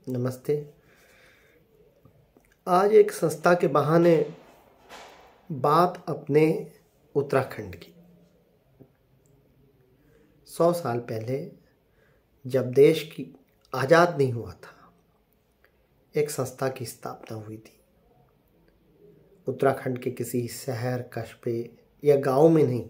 नमस्ते। आज एक संस्था के बहाने बात अपने उत्तराखंड की। 100 साल पहले जब देश की आज़ाद नहीं हुआ था, एक संस्था की स्थापना हुई थी। उत्तराखंड के किसी शहर, कस्बे या गांव में नहीं,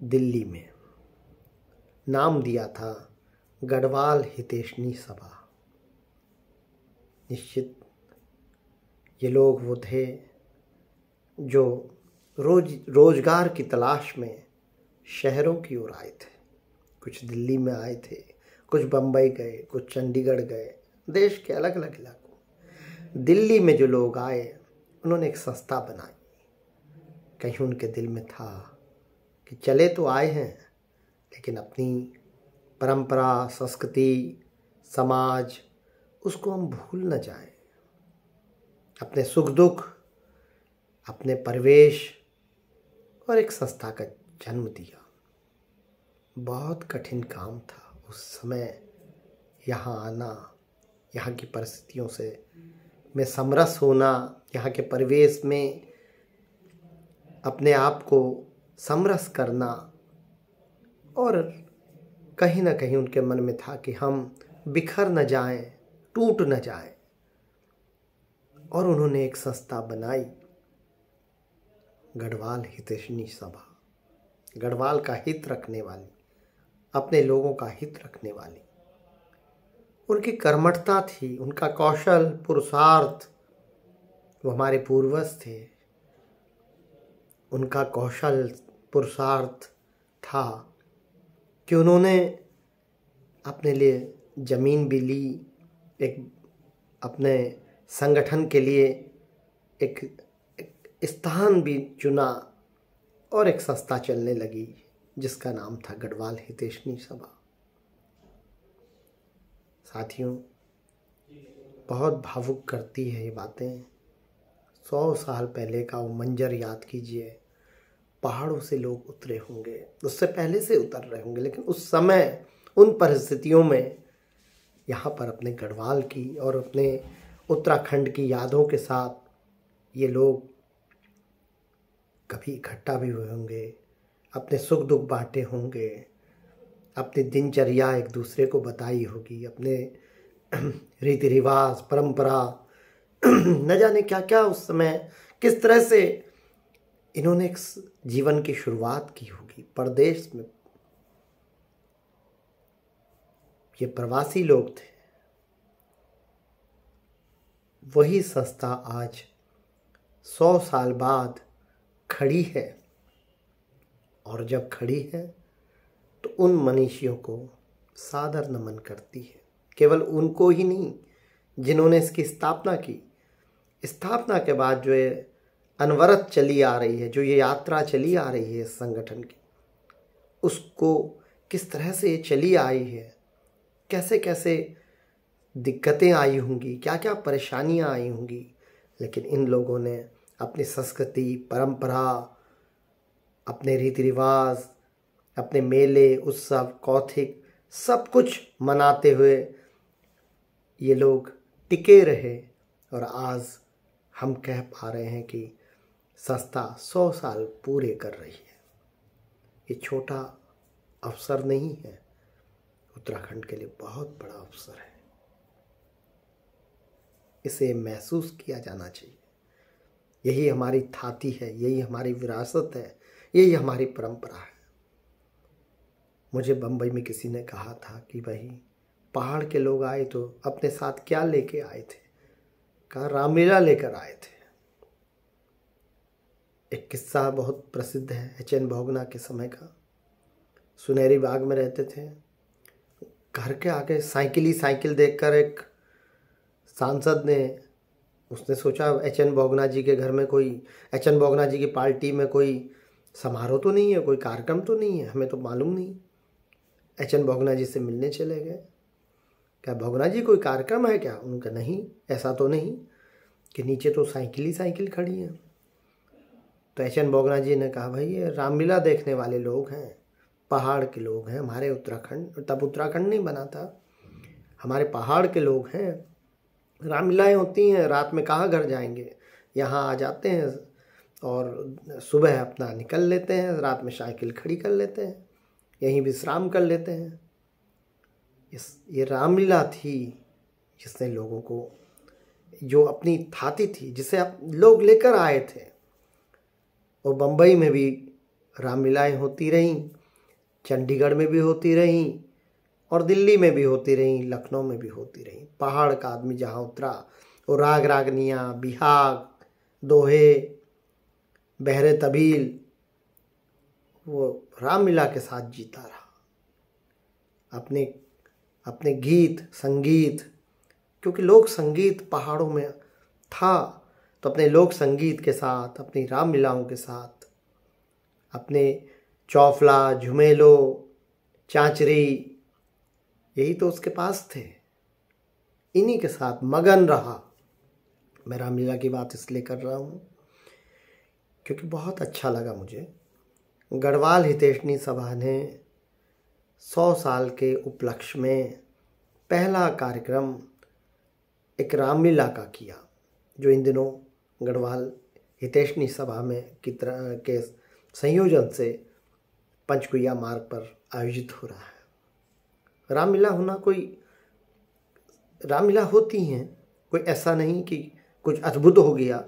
दिल्ली में। नाम दिया था गढ़वाल हितैषणी सभा। निश्चित ये लोग वो थे जो रोजगार की तलाश में शहरों की ओर आए थे। कुछ दिल्ली में आए थे, कुछ बम्बई गए, कुछ चंडीगढ़ गए, देश के अलग अलग इलाकों। दिल्ली में जो लोग आए, उन्होंने एक संस्था बनाई। कहीं उनके दिल में था कि चले तो आए हैं, लेकिन अपनी परंपरा, संस्कृति, समाज, उसको हम भूल न जाएं। अपने सुख दुख, अपने परिवेश और एक संस्था का जन्म दिया। बहुत कठिन काम था उस समय यहाँ आना, यहाँ की परिस्थितियों में समरस होना, यहाँ के परिवेश में अपने आप को समरस करना। और कहीं ना कहीं उनके मन में था कि हम बिखर न जाएं, टूट न जाएं। और उन्होंने एक संस्था बनाई, गढ़वाल हितैषणी सभा। गढ़वाल का हित रखने वाली, अपने लोगों का हित रखने वाली। उनकी कर्मठता थी, उनका कौशल, पुरुषार्थ। वो हमारे पूर्वज थे। उनका कौशल, पुरुषार्थ था कि उन्होंने अपने लिए ज़मीन भी ली, एक अपने संगठन के लिए एक स्थान भी चुना और एक संस्था चलने लगी जिसका नाम था गढ़वाल हितैषणी सभा। साथियों, बहुत भावुक करती है ये बातें। 100 साल पहले का वो मंजर याद कीजिए। पहाड़ों से लोग उतरे होंगे, उससे पहले से उतर रहे होंगे, लेकिन उस समय उन परिस्थितियों में यहाँ पर अपने गढ़वाल की और अपने उत्तराखंड की यादों के साथ ये लोग कभी इकट्ठा भी हुए होंगे, अपने सुख दुख बांटे होंगे, अपनी दिनचर्या एक दूसरे को बताई होगी, अपने रीति रिवाज, परंपरा, न जाने क्या क्या उस समय किस तरह से इन्होंने एक जीवन की शुरुआत की होगी। परदेश में ये प्रवासी लोग थे। वही संस्था आज 100 साल बाद खड़ी है। और जब खड़ी है तो उन मनीषियों को सादर नमन करती है। केवल उनको ही नहीं जिन्होंने इसकी स्थापना की। स्थापना के बाद जो ये अनवरत चली आ रही है, जो ये यात्रा चली आ रही है इस संगठन की, उसको किस तरह से ये चली आई है, कैसे कैसे दिक्कतें आई होंगी, क्या क्या परेशानियां आई होंगी, लेकिन इन लोगों ने अपनी संस्कृति, परंपरा, अपने रीति रिवाज, अपने मेले, उत्सव, कौथिक, सब कुछ मनाते हुए ये लोग टिके रहे। और आज हम कह पा रहे हैं कि संस्था 100 साल पूरे कर रही है। ये छोटा अवसर नहीं है, उत्तराखंड के लिए बहुत बड़ा अवसर है। इसे महसूस किया जाना चाहिए। यही हमारी थाती है, यही हमारी विरासत है, यही हमारी परंपरा है। मुझे बम्बई में किसी ने कहा था कि भाई, पहाड़ के लोग आए तो अपने साथ क्या लेके आए थे? कहा, रामलीला लेकर आए थे। एक किस्सा बहुत प्रसिद्ध है एच.एन. भोगना के समय का। सुनहरी बाग में रहते थे। घर के आगे साइकिल देखकर एक सांसद ने, उसने सोचा एच.एन. भोगना जी के घर में कोई, एच.एन. भोगना जी की पार्टी में कोई समारोह तो नहीं है, कोई कार्यक्रम तो नहीं है, हमें तो मालूम नहीं। एच.एन. भोगना जी से मिलने चले गए। क्या भोगना जी कोई कार्यक्रम है क्या? उनका नहीं, ऐसा तो नहीं, कि नीचे तो साइकिल खड़ी है। तो एच.एन. भोगना जी ने कहा, भाई ये रामलीला देखने वाले लोग हैं, पहाड़ के लोग हैं, हमारे उत्तराखंड, तब उत्तराखंड नहीं बना था, हमारे पहाड़ के लोग हैं, रामलीलाएँ होती हैं, रात में कहाँ घर जाएंगे, यहाँ आ जाते हैं और सुबह अपना निकल लेते हैं, रात में साइकिल खड़ी कर लेते हैं, यहीं विश्राम कर लेते हैं। ये रामलीला थी जिसने लोगों को, जो अपनी थाती थी, जिसे अब लोग लेकर आए थे। और बम्बई में भी रामलीलाएँ होती रहीं, चंडीगढ़ में भी होती रहीं, और दिल्ली में भी होती रहीं, लखनऊ में भी होती रहीं। पहाड़ का आदमी जहाँ उतरा वो राग रागनियाँ, बिहाग, दोहे, बहरे तबील, वो रामलीला के साथ जीता रहा। अपने गीत संगीत, क्योंकि लोक संगीत पहाड़ों में था, तो अपने लोक संगीत के साथ, अपनी रामलीलाओं के साथ, अपने चौफला, झुमेलो, चांचरी, यही तो उसके पास थे, इन्हीं के साथ मगन रहा। मैं रामलीला की बात इसलिए कर रहा हूँ क्योंकि बहुत अच्छा लगा मुझे। गढ़वाल हितैषणी सभा ने 100 साल के उपलक्ष्य में पहला कार्यक्रम एक रामलीला का किया, जो इन दिनों गढ़वाल हितैषणी सभा में के संयोजन से पंचकुइया मार्ग पर आयोजित हो रहा है। रामलीला होती हैं, कोई ऐसा नहीं कि कुछ अद्भुत हो गया,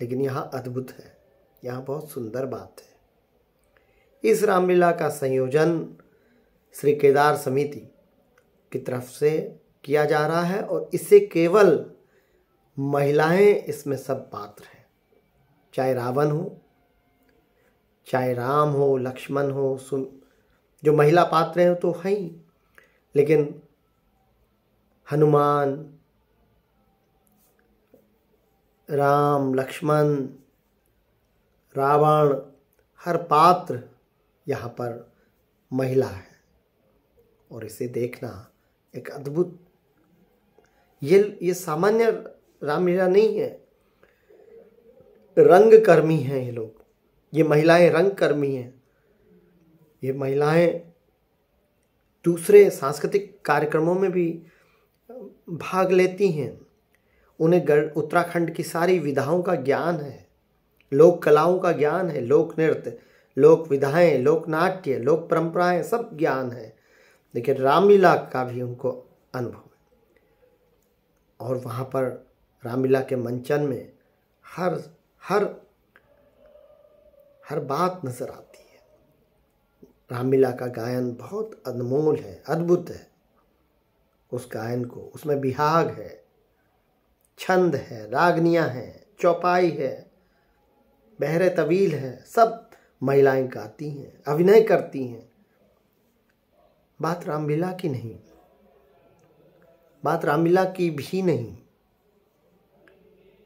लेकिन यहाँ अद्भुत है, यहाँ बहुत सुंदर बात है। इस रामलीला का संयोजन श्री केदार समिति की तरफ से किया जा रहा है, और इससे केवल महिलाएं इसमें सब पात्र हैं, चाहे रावण हो, चाहे राम हो, लक्ष्मण हो, जो महिला पात्र हैं तो हैं ही, लेकिन हनुमान, राम, लक्ष्मण, रावण, हर पात्र यहाँ पर महिला है। और इसे देखना एक अद्भुत, ये सामान्य रामलीला नहीं है, रंगकर्मी हैं ये लोग, ये महिलाएं रंगकर्मी हैं। ये महिलाएं दूसरे सांस्कृतिक कार्यक्रमों में भी भाग लेती हैं, उन्हें उत्तराखंड की सारी विधाओं का ज्ञान है, लोक कलाओं का ज्ञान है, लोक नृत्य, लोक विधाएं, लोक नाट्य, लोक परंपराएं, सब ज्ञान है, लेकिन रामलीला का भी उनको अनुभव है। और वहाँ पर रामलीला के मंचन में हर बात नजर आती है। रामलीला का गायन बहुत अनमोल है, अद्भुत है। उस गायन को, उसमें बिहाग है, छंद है, रागनियाँ हैं, चौपाई है, बहरे तबील है, सब महिलाएं गाती हैं, अभिनय करती हैं। बात रामलीला की नहीं, बात रामलीला की भी नहीं,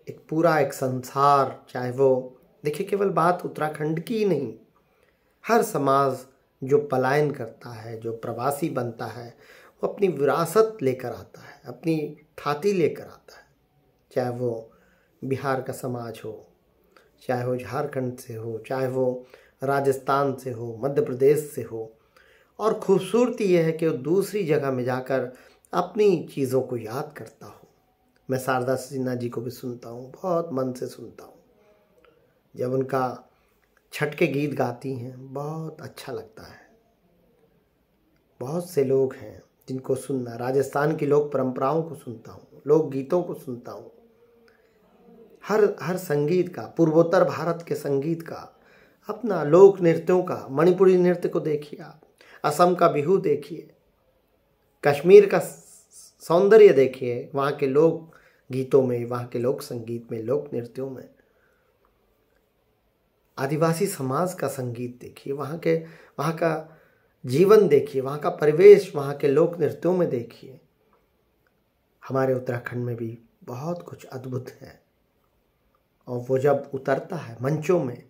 एक पूरा एक संसार, चाहे वो देखिए, केवल बात उत्तराखंड की ही नहीं, हर समाज जो पलायन करता है, जो प्रवासी बनता है, वो अपनी विरासत लेकर आता है, अपनी थाती लेकर आता है, चाहे वो बिहार का समाज हो, चाहे वो झारखंड से हो, चाहे वो राजस्थान से हो, मध्य प्रदेश से हो। और खूबसूरती यह है कि वो दूसरी जगह में जाकर अपनी चीज़ों को याद करता हो। मैं शारदा सिन्हा जी को भी सुनता हूँ, बहुत मन से सुनता हूँ, जब उनका छठ के गीत गाती हैं बहुत अच्छा लगता है। बहुत से लोग हैं जिनको सुनना, राजस्थान की लोक परंपराओं को सुनता हूँ, लोक गीतों को सुनता हूँ, हर संगीत का, पूर्वोत्तर भारत के संगीत का, अपना लोक नृत्यों का, मणिपुरी नृत्य को देखिए आप, असम का बिहू देखिए, कश्मीर का सौंदर्य देखिए, वहाँ के लोक गीतों में, वहाँ के लोक संगीत में, लोक नृत्यों में। आदिवासी समाज का संगीत देखिए, वहाँ का जीवन देखिए, वहाँ का परिवेश, वहाँ के लोक नृत्यों में देखिए। हमारे उत्तराखंड में भी बहुत कुछ अद्भुत है, और वो जब उतरता है मंचों में,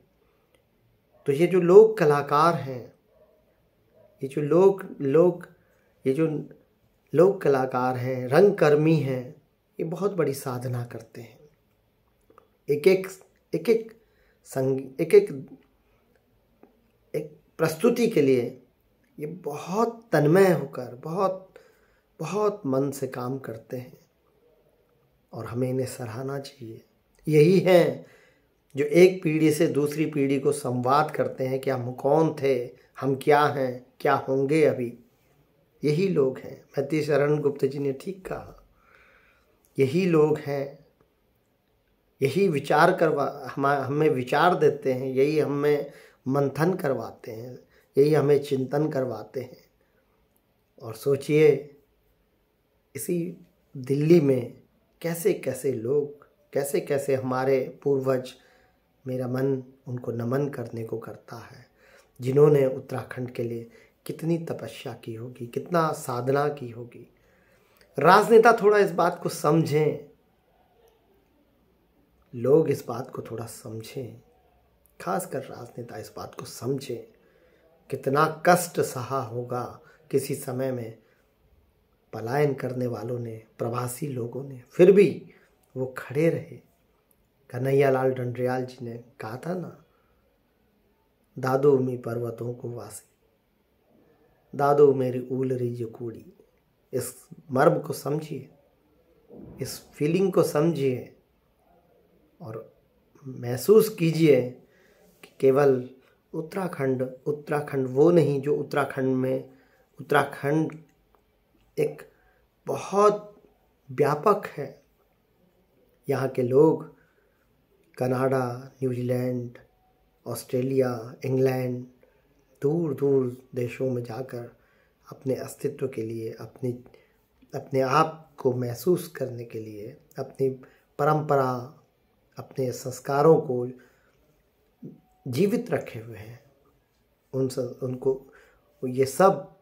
तो ये जो लोक कलाकार हैं, ये जो लोक कलाकार हैं, रंगकर्मी हैं, ये बहुत बड़ी साधना करते हैं। एक प्रस्तुति के लिए ये बहुत तन्मय होकर, बहुत बहुत मन से काम करते हैं और हमें इन्हें सराहना चाहिए। यही हैं जो एक पीढ़ी से दूसरी पीढ़ी को संवाद करते हैं कि हम कौन थे, हम क्या हैं, क्या होंगे अभी। यही लोग हैं। मैत्री शरण गुप्त जी ने ठीक कहा, यही लोग हैं, यही विचार हमें विचार देते हैं, यही हमें मंथन करवाते हैं, यही हमें चिंतन करवाते हैं। और सोचिए इसी दिल्ली में कैसे कैसे लोग, कैसे कैसे हमारे पूर्वज, मेरा मन उनको नमन करने को करता है, जिन्होंने उत्तराखंड के लिए कितनी तपस्या की होगी, कितना साधना की होगी। राजनेता थोड़ा इस बात को समझें, लोग इस बात को थोड़ा समझें, खासकर राजनेता इस बात को समझें। कितना कष्ट सहा होगा किसी समय में पलायन करने वालों ने, प्रवासी लोगों ने, फिर भी वो खड़े रहे। कन्हैयालाल डंडरियाल जी ने कहा था ना, दादो मी पर्वतों को वासी, दादो मेरी ऊलरी जो कूड़ी। इस मर्म को समझिए, इस फीलिंग को समझिए और महसूस कीजिए कि केवल उत्तराखंड वो नहीं जो उत्तराखंड एक बहुत व्यापक है। यहाँ के लोग कनाडा, न्यूजीलैंड, ऑस्ट्रेलिया, इंग्लैंड, दूर दूर देशों में जाकर अपने अस्तित्व के लिए, अपने आप को महसूस करने के लिए, अपनी परंपरा, अपने संस्कारों को जीवित रखे हुए हैं। उनको ये सब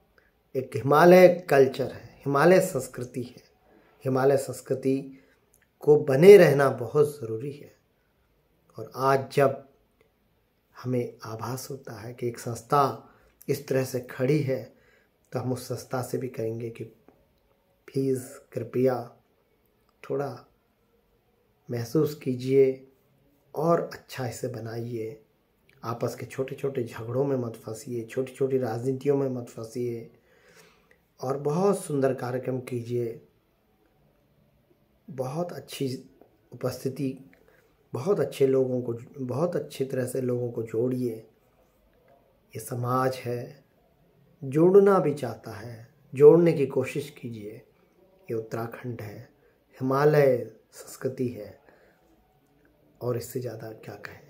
एक हिमालय कल्चर है, हिमालय संस्कृति है। हिमालय संस्कृति को बने रहना बहुत ज़रूरी है। और आज जब हमें आभास होता है कि एक संस्था इस तरह से खड़ी है, तो हम उस संस्था से भी कहेंगे कि प्लीज़ कृपया थोड़ा महसूस कीजिए और अच्छा इसे बनाइए। आपस के छोटे छोटे झगड़ों में मत फंसिए, छोटी छोटी राजनीतियों में मत फंसिए और बहुत सुंदर कार्यक्रम कीजिए। बहुत अच्छी उपस्थिति, बहुत अच्छे लोगों को, बहुत अच्छी तरह से लोगों को जोड़िए। ये समाज है, जोड़ना भी चाहता है, जोड़ने की कोशिश कीजिए। ये उत्तराखंड है, हिमालय संस्कृति है और इससे ज़्यादा क्या कहें।